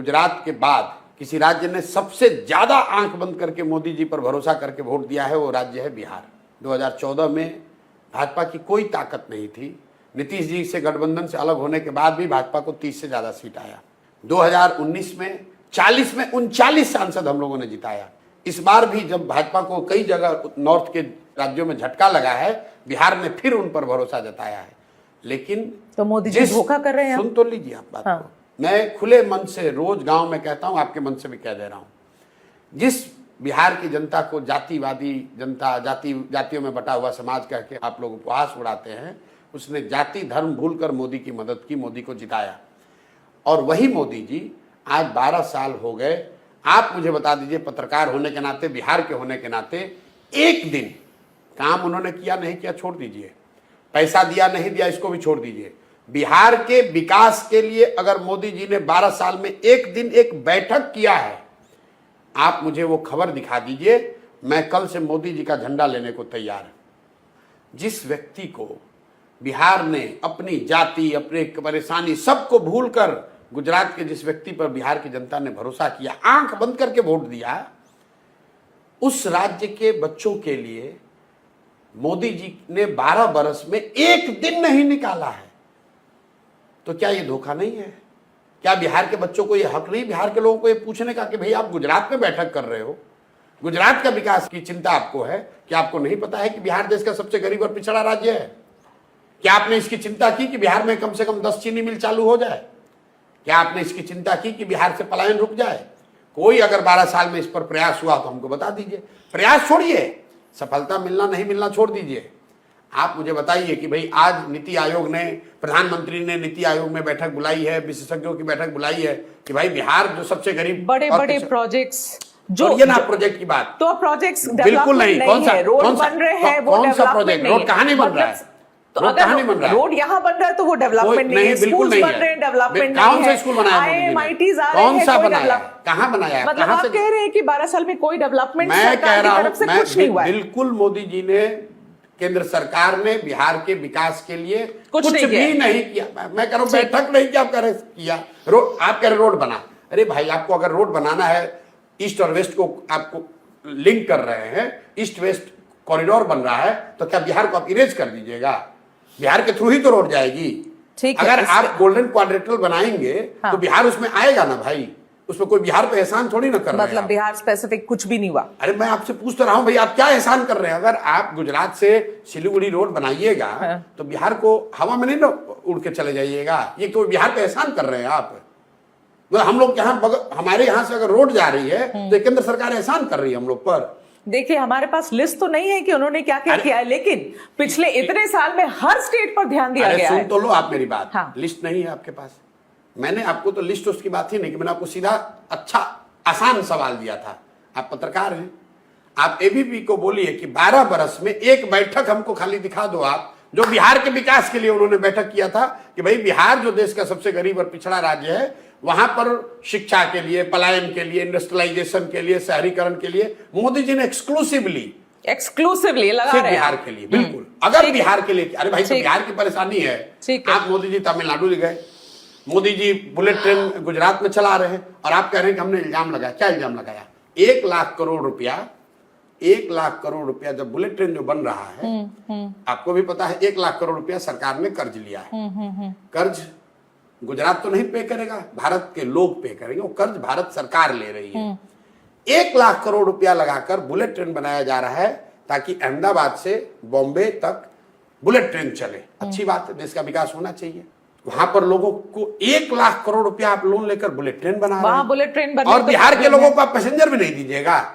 गुजरात के बाद किसी राज्य ने सबसे ज्यादा आंख बंद करके मोदी जी पर भरोसा करके वोट दिया है, वो राज्य है बिहार। 2014 में भाजपा की कोई ताकत नहीं थी। नीतीश जी से गठबंधन से अलग होने के बाद भी भाजपा को 30 से ज्यादा सीट आया। 2019 में 40 में 39 सांसद हम लोगों ने जिताया। इस बार भी जब भाजपा को कई जगह नॉर्थ के राज्यों में झटका लगा है, बिहार ने फिर उन पर भरोसा जताया है। लेकिन तो मोदी जी धोखा कर रहे हैं। सुन तो लीजिए आप बात को। मैं खुले मन से रोज गांव में कहता हूं, आपके मन से भी कह दे रहा हूं। जिस बिहार की जनता को जातिवादी जनता, जातियों में बटा हुआ समाज कह के आप लोग उपहास उड़ाते हैं, उसने जाति धर्म भूलकर मोदी की मदद की, मोदी को जिताया। और वही मोदी जी आज 12 साल हो गए। आप मुझे बता दीजिए, पत्रकार होने के नाते, बिहार के होने के नाते, एक दिन काम उन्होंने किया नहीं किया छोड़ दीजिए, पैसा दिया नहीं दिया इसको भी छोड़ दीजिए, बिहार के विकास के लिए अगर मोदी जी ने 12 साल में एक दिन एक बैठक किया है, आप मुझे वो खबर दिखा दीजिए। मैं कल से मोदी जी का झंडा लेने को तैयार हूं। जिस व्यक्ति को बिहार ने अपनी जाति, अपने परेशानी सबको भूलकर, गुजरात के जिस व्यक्ति पर बिहार की जनता ने भरोसा किया, आंख बंद करके वोट दिया, उस राज्य के बच्चों के लिए मोदी जी ने 12 बरस में एक दिन नहीं निकाला है। तो क्या ये धोखा नहीं है? क्या बिहार के बच्चों को ये हक नहीं, बिहार के लोगों को ये पूछने का कि भाई आप गुजरात में बैठक कर रहे हो, गुजरात का विकास की चिंता आपको है, क्या आपको नहीं पता है कि बिहार देश का सबसे गरीब और पिछड़ा राज्य है? क्या आपने इसकी चिंता की कि बिहार में कम से कम 10 चीनी मिल चालू हो जाए? क्या आपने इसकी चिंता की कि बिहार से पलायन रुक जाए? कोई अगर 12 साल में इस पर प्रयास हुआ तो हमको बता दीजिए। प्रयास छोड़िए, सफलता मिलना नहीं मिलना छोड़ दीजिए। आप मुझे बताइए कि भाई आज नीति आयोग ने, प्रधानमंत्री ने नीति आयोग में बैठक बुलाई है, विशेषज्ञों की बैठक बुलाई है कि भाई बिहार जो सबसे गरीब, बड़े बड़े प्रोजेक्ट्स जो ये ना प्रोजेक्ट की बात, तो प्रोजेक्ट्स बिल्कुल नहीं। कौन सा रोड बन रहे हैं, वो कौन सा प्रोजेक्ट? रोड कहाँ नहीं बन रहा है? तो अगर रोड यहाँ बन रहा है तो वो डेवलपमेंट नहीं है। बिल्कुल नहीं बन रहे हैं, डेवलपमेंट नहीं है। कौन सा स्कूल बनाया मोदी जी ने? कौन सा बनाया? कहाँ बनाया? मतलब आप कह रहे हैं कि 12 साल में कोई डेवलपमेंट मैं कह रहा हूँ, बिल्कुल मोदी जी ने, केंद्र सरकार ने बिहार के विकास के लिए कुछ भी नहीं किया। मैं कह रहा हूँ बैठक नहीं किया, आप कह रहे किया। आप कह रहे रोड बना। अरे भाई, आपको अगर रोड बनाना है, ईस्ट और वेस्ट को आपको लिंक कर रहे हैं, ईस्ट वेस्ट कॉरिडोर बन रहा है, तो क्या बिहार को आप इरेज कर दीजिएगा? बिहार के थ्रू ही तो रोड जाएगी। अगर आप गोल्डन क्वाड्रेटल बनाएंगे तो बिहार उसमें आएगा ना भाई। उसमें कोई बिहार पे एहसान थोड़ी ना कर रहे हैं। मतलब बिहार स्पेसिफिक कुछ भी नहीं हुआ। अरे मैं आपसे पूछ तो रहा हूं भाई, आप क्या एहसान कर रहे हैं? अगर आप गुजरात से सिलीगुड़ी रोड बनाइएगा तो बिहार को हवा में नहीं ना उड़ के चले जाइएगा। ये तो बिहार पे एहसान कर रहे हैं आप। हम लोग यहाँ, हमारे यहाँ से अगर रोड जा रही है तो केंद्र सरकार एहसान कर रही है हम लोग पर। देखिए, हमारे पास लिस्ट तो नहीं है कि उन्होंने क्या क्या किया है, लेकिन पिछले इतने साल में हर स्टेट पर ध्यान दिया गया है। सुन तो लो आप मेरी बात। लिस्ट नहीं है आपके पास। मैंने आपको तो लिस्ट उसकी बात ही नहीं कि मैंने आपको सीधा अच्छा आसान सवाल दिया था। आप पत्रकार हैं, आप एबीपी को बोलिए कि 12 बरस में एक बैठक हमको खाली दिखा दो आप, जो बिहार के विकास के लिए उन्होंने बैठक किया था कि भाई बिहार जो देश का सबसे गरीब और पिछड़ा राज्य है, वहां पर शिक्षा के लिए, पलायन के लिए, इंडस्ट्रियलाइजेशन के लिए, शहरीकरण के लिए मोदी जी ने एक्सक्लूसिवली लगा रहे बिहार के लिए। बिल्कुल, अगर बिहार के लिए, अरे भाई तो बिहार की परेशानी है। आप मोदी जी तमिलनाडु गए, मोदी जी बुलेट ट्रेन गुजरात में चला रहे हैं और आप कह रहे हैं कि हमने इल्जाम लगाया। क्या इल्जाम लगाया? 1 लाख करोड़ रुपया, 1 लाख करोड़ रुपया जब बुलेट ट्रेन जो बन रहा है, आपको भी पता है 1 लाख करोड़ रुपया सरकार ने कर्ज लिया है। कर्ज गुजरात तो नहीं पे करेगा, भारत के लोग पे करेंगे। वो कर्ज भारत सरकार ले रही है। 1 लाख करोड़ रुपया लगाकर बुलेट ट्रेन बनाया जा रहा है ताकि अहमदाबाद से बॉम्बे तक बुलेट ट्रेन चले। अच्छी बात है, देश का विकास होना चाहिए। वहां पर लोगों को 1 लाख करोड़ रुपया आप लोन लेकर बुलेट ट्रेन बना रहे हैं। बुलेट ट्रेन और बिहार के लोगों को आप पैसेंजर भी नहीं दीजिएगा।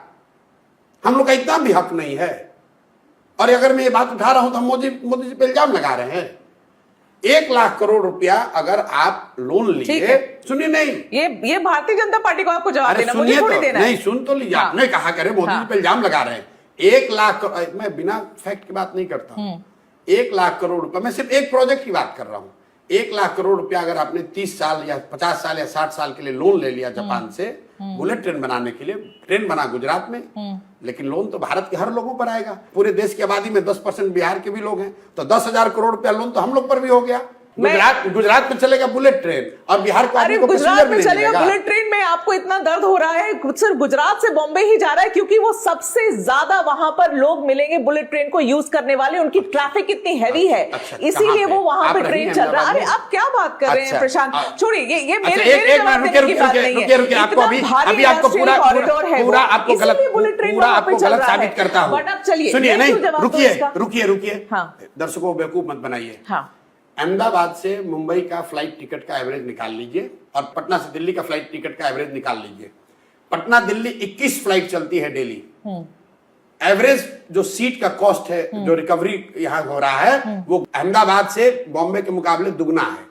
हम लोग का इतना भी हक नहीं है। और अगर मैं ये बात उठा रहा हूं तो हम मोदी जी पे इल्जाम लगा रहे हैं। 1 लाख करोड़ रुपया अगर आप लोन लिए, सुनिए, नहीं, ये भारतीय जनता पार्टी को आपको जवाब देना, मुझे थोड़ी देना है। नहीं, सुन तो लीजिए। आपने कहा करे मोदी जी पे इल्जाम लगा रहे हैं। 1 लाख, मैं बिना फैक्ट की बात नहीं करता हूं। 1 लाख करोड़ रुपया, मैं सिर्फ एक प्रोजेक्ट की बात कर रहा हूं। 1 लाख करोड़ रुपया अगर आपने 30 साल या 50 साल या 60 साल के लिए लोन ले लिया जापान से बुलेट ट्रेन बनाने के लिए, ट्रेन बना गुजरात में, लेकिन लोन तो भारत के हर लोगों पर आएगा। पूरे देश की आबादी में 10% बिहार के भी लोग हैं, तो 10,000 करोड़ रुपया लोन तो हम लोग पर भी हो गया। गुजरात में चलेगा बुलेट ट्रेन और बिहार को गुजरात में चलेगा बुलेट ट्रेन में आपको इतना दर्द हो रहा है सिर्फ गुजरात से बॉम्बे ही जा रहा है क्योंकि वो सबसे ज्यादा वहां पर लोग मिलेंगे बुलेट ट्रेन को यूज करने वाले, उनकी ट्रैफिक इतनी हैवी है, इसीलिए वो वहां पे ट्रेन चल रहा है। अरे आप क्या बात कर रहे हैं प्रशांत, छोड़िए ये मेरे जवाब देने की बात नहीं है। अभी आपको पूरा आपको गलत साबित करता हूं। बट अब चलिए सुनिए, नहीं रुकिए हाँ। दर्शकों को बेवकूफ मत बनाइए। हाँ। अहमदाबाद से मुंबई का फ्लाइट टिकट का एवरेज निकाल लीजिए और पटना से दिल्ली का फ्लाइट टिकट का एवरेज निकाल लीजिए। पटना दिल्ली 21 फ्लाइट चलती है डेली। एवरेज जो सीट का कॉस्ट है, जो रिकवरी यहां हो रहा है, वो अहमदाबाद से बॉम्बे के मुकाबले दुगना है।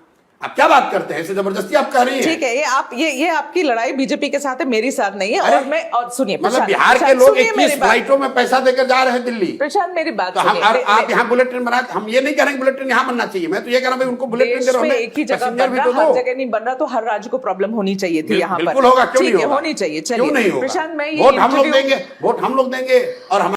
आप क्या बात करते हैं, ऐसे जबरदस्ती आप कह रही हैं। ठीक है, ये आपकी लड़ाई बीजेपी के साथ है, मेरी साथ नहीं है। और सुनिए, मतलब बिहार के लोग 21 फ्लाइटों में पैसा देकर जा रहे हैं दिल्ली। प्रशांत मेरी बात तो आप यहाँ बुलेट ट्रेन बना, हम ये नहीं कह रहे हैं बुलेट ट्रेन यहाँ बनना चाहिए, मैं तो ये कह रहा हूँ उनको बुलेट ट्रेन दे रहा हूँ, एक ही जगह बन रहा, हर जगह नहीं बन रहा, तो हर राज्य को प्रॉब्लम होनी चाहिए थी यहाँ पर। बिल्कुल होगा, क्यों नहीं होगा, होनी चाहिए। क्यों नहीं होगा? प्रशांत, मैं वोट हम लोग देंगे और हम